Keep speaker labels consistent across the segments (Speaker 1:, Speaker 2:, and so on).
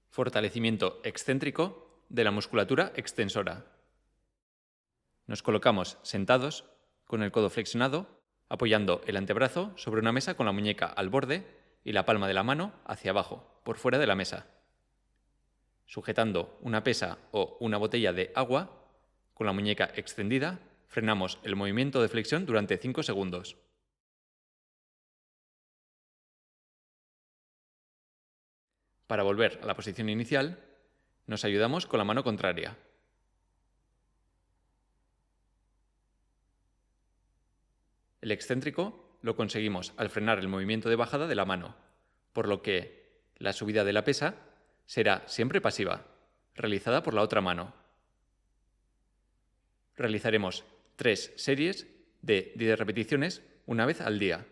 Speaker 1: Fortalecimiento excéntrico de la musculatura extensora. Nos colocamos sentados, con el codo flexionado, apoyando el antebrazo sobre una mesa con la muñeca al borde y la palma de la mano hacia abajo, por fuera de la mesa. Sujetando una pesa o una botella de agua, con la muñeca extendida, frenamos el movimiento de flexión durante 5 segundos. Para volver a la posición inicial, nos ayudamos con la mano contraria. El excéntrico lo conseguimos al frenar el movimiento de bajada de la mano, por lo que la subida de la pesa será siempre pasiva, realizada por la otra mano. Realizaremos 3 series de 10 repeticiones una vez al día.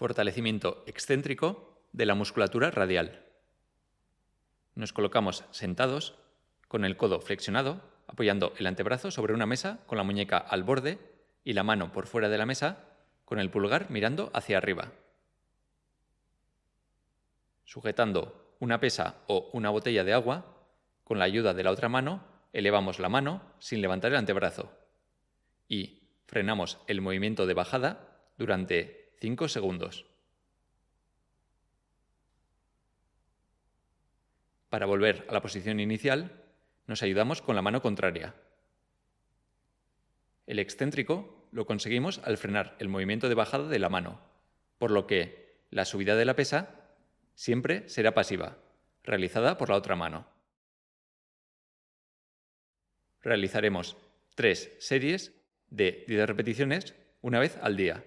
Speaker 1: Fortalecimiento excéntrico de la musculatura radial. Nos colocamos sentados con el codo flexionado, apoyando el antebrazo sobre una mesa con la muñeca al borde y la mano por fuera de la mesa con el pulgar mirando hacia arriba. Sujetando una pesa o una botella de agua, con la ayuda de la otra mano elevamos la mano sin levantar el antebrazo y frenamos el movimiento de bajada durante 5 segundos. Para volver a la posición inicial, nos ayudamos con la mano contraria. El excéntrico lo conseguimos al frenar el movimiento de bajada de la mano, por lo que la subida de la pesa siempre será pasiva, realizada por la otra mano. Realizaremos 3 series de 10 repeticiones una vez al día.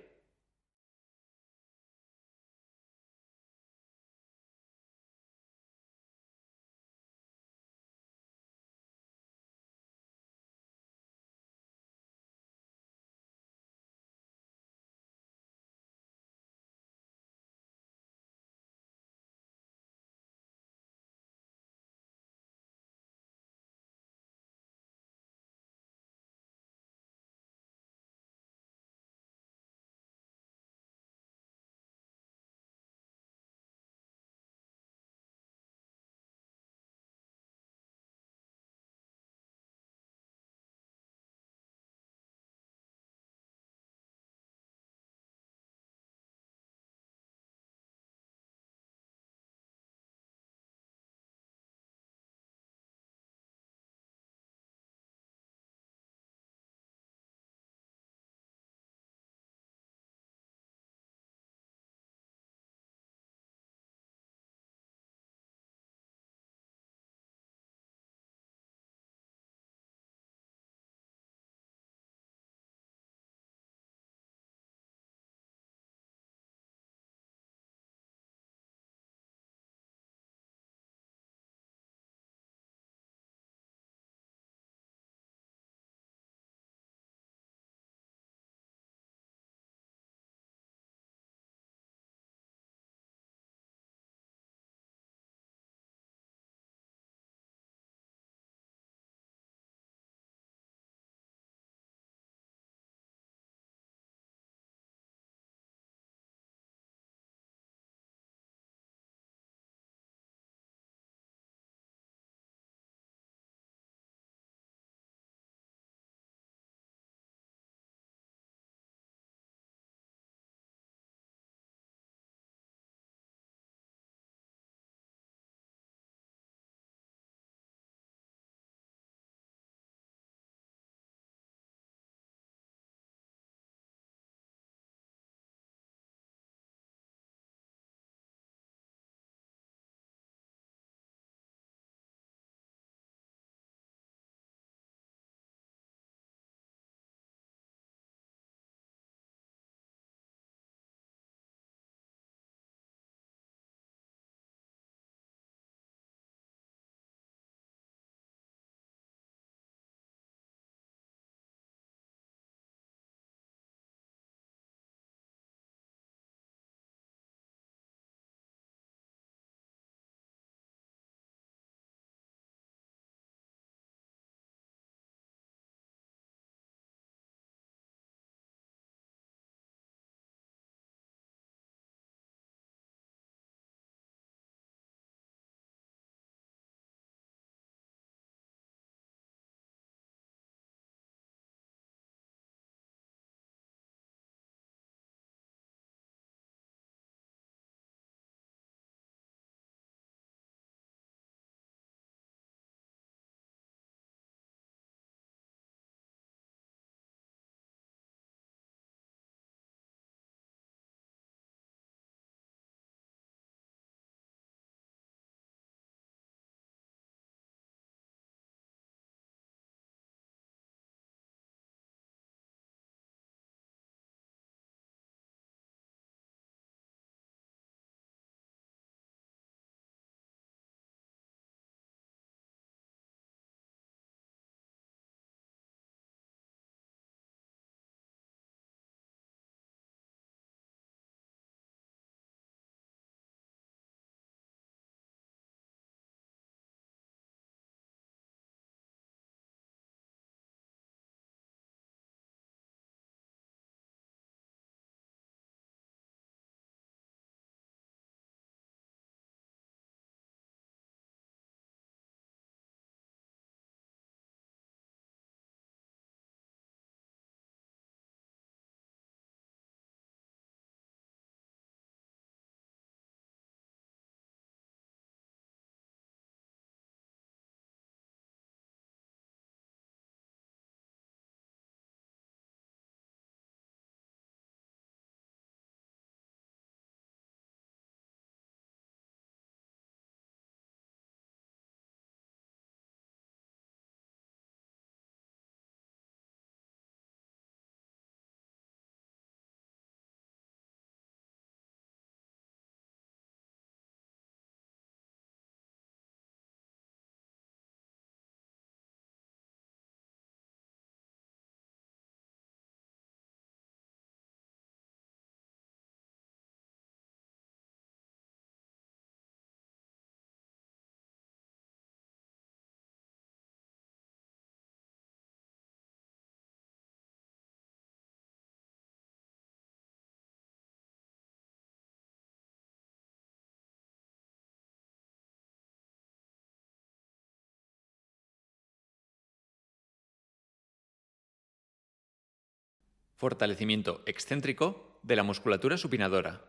Speaker 1: Fortalecimiento excéntrico de la musculatura supinadora.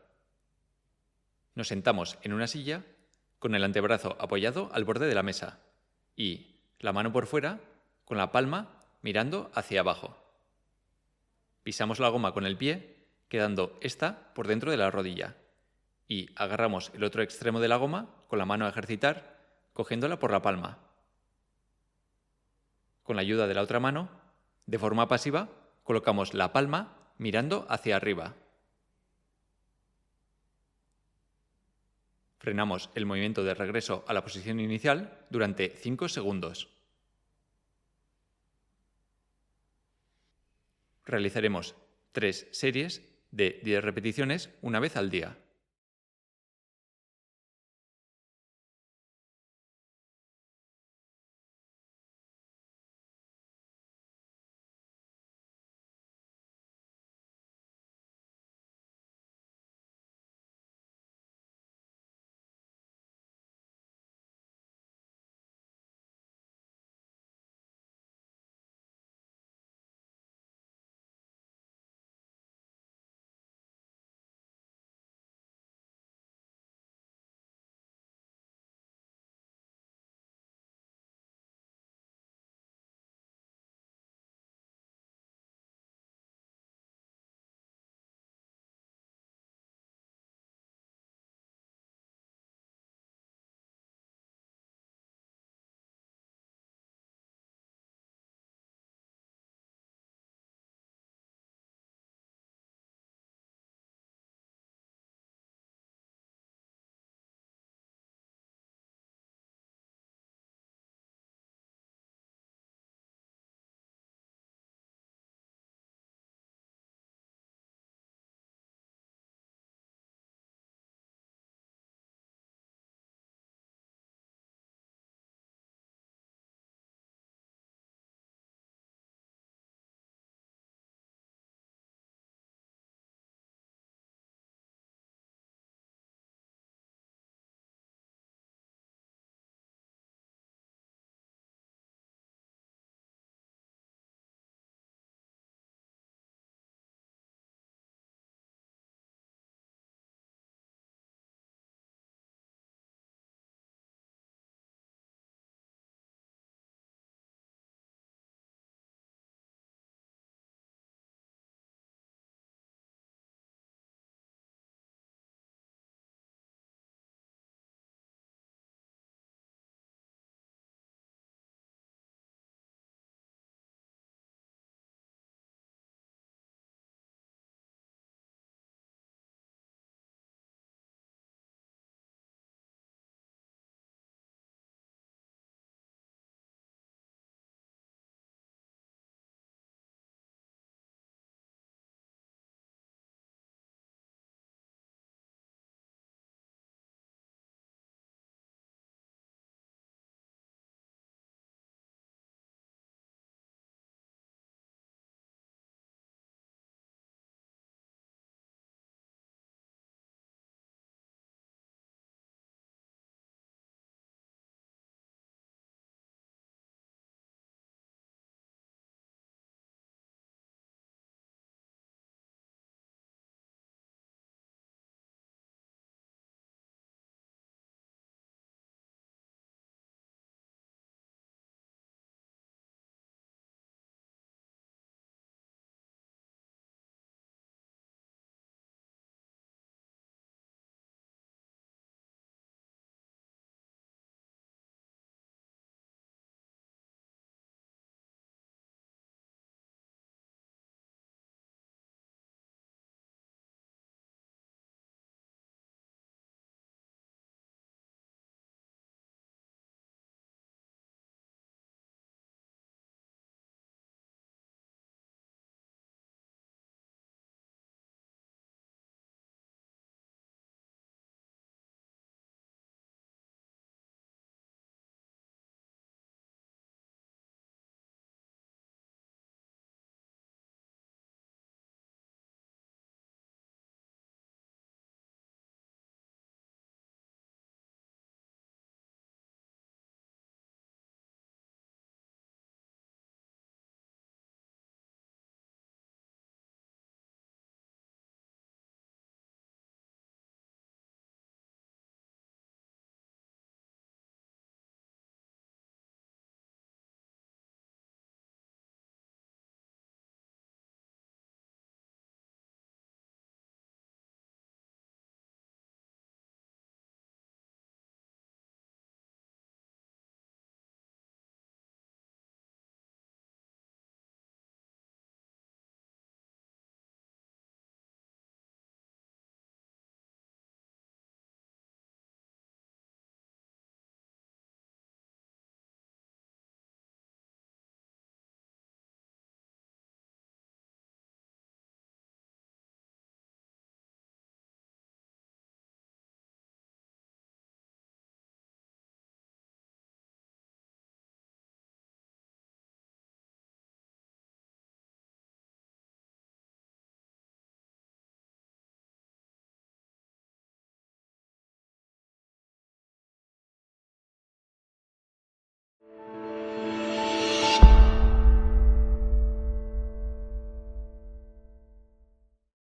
Speaker 1: Nos sentamos en una silla con el antebrazo apoyado al borde de la mesa y la mano por fuera con la palma mirando hacia abajo. Pisamos la goma con el pie, quedando esta por dentro de la rodilla, y agarramos el otro extremo de la goma con la mano a ejercitar, cogiéndola por la palma. Con la ayuda de la otra mano, de forma pasiva, colocamos la palma mirando hacia arriba. Frenamos el movimiento de regreso a la posición inicial durante 5 segundos. Realizaremos 3 series de 10 repeticiones una vez al día.